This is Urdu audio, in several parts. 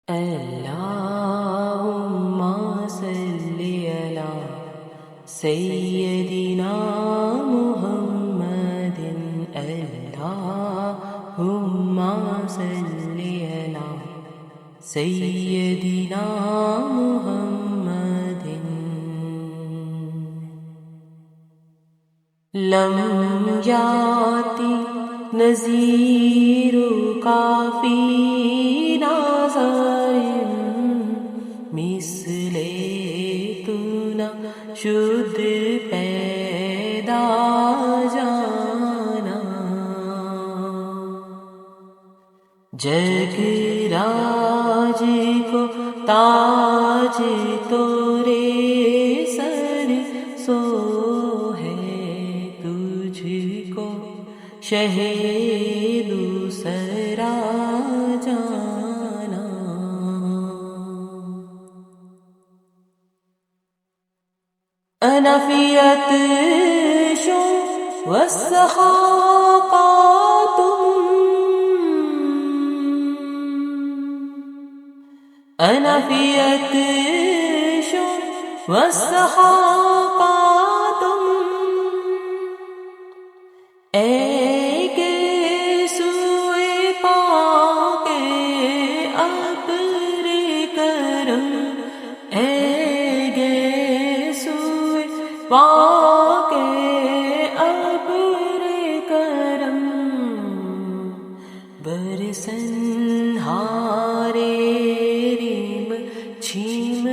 اللهم صل على سيدنا محمد اللهم صل على سيدنا محمد لم يأتِ نذيرك في نظر مثل تو نہ شد پیدا جانا جگ راج کو تاج تورے سر سو ہے تجھ کو شہ دوسرا جانا أنا في عطش والسخاء أنا في عطش والسخاء ایک سوئے پاک ابر کرم ایک سوئے پاک ابر کرم برسن ہارے ریم جھیم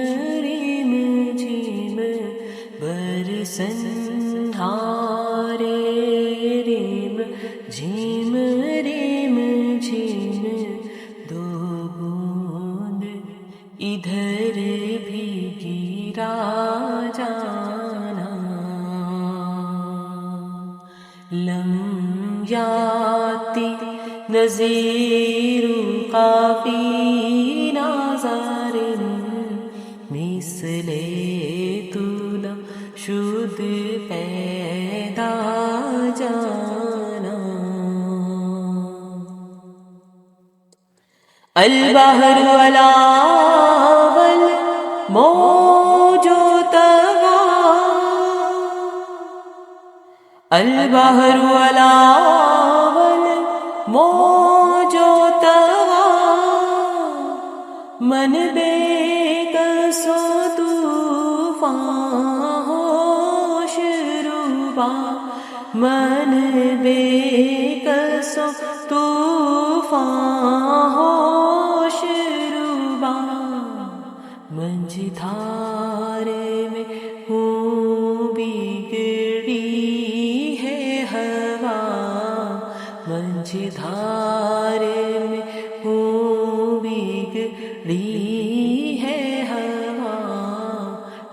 برسن ہارے جھیم جھیم دو بوند ادھر بھی گرا جانا لم یاتی نذیرک فی نظر مثل تو نہ شد پیدا جانا البحر ولا والموج طغى البحر ولا والموج طغى من بے کس و طوفان ہوش روبا من بے کس و طوفان ہوش روبا منجھدھارے میں ہوں بگڑی ہے ہوا منجھدھارے میں ہوں بگڑی ہے ہوا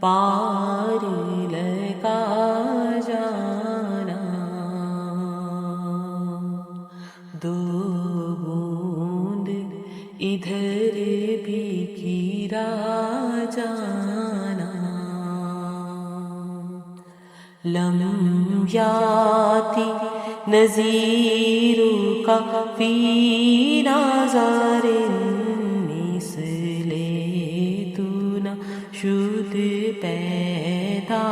پار لگا جانا دو بوند ادھر بھی گرا جانا لم یاتی نذیرک فی نظر مثل تو نہ شد پیدا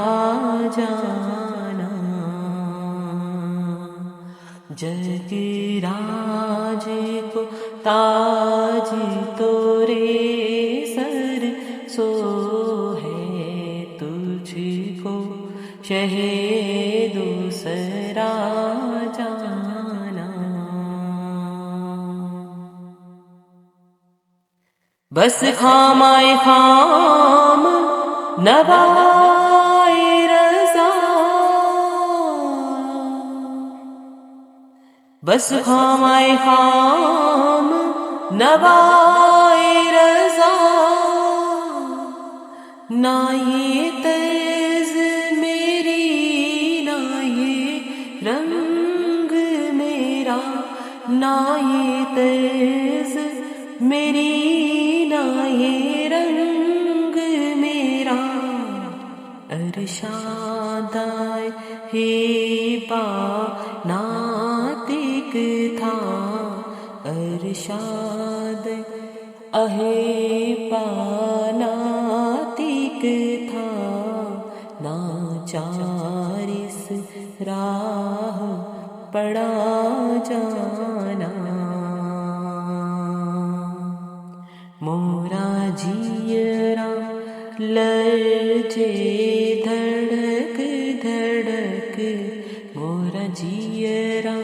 جانا جگ راج کو تاج تورے سر سو ہے تجھ کو شہ دوسرا جانا بس خامائے خام نوائے رضا بس خامائے خام نوائے رضا نہ یہ طرز میری نہ یہ رنگ میرا نہ یہ طرز میری نہ یہ رنگ میرا ارشادائے ہی با ناطق تھا ارشاد اہے پاناتک تھا ناچار اس راہ پڑا جانا مورا جیرا لرزے دھڑک دھڑک مورا جیرا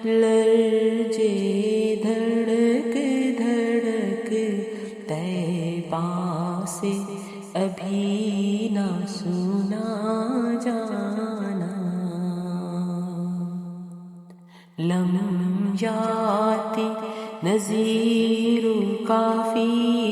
لرزے دھڑک دھڑک طیبہ سے ابھی نہ سنا جانا لم یاتی نذیر کافی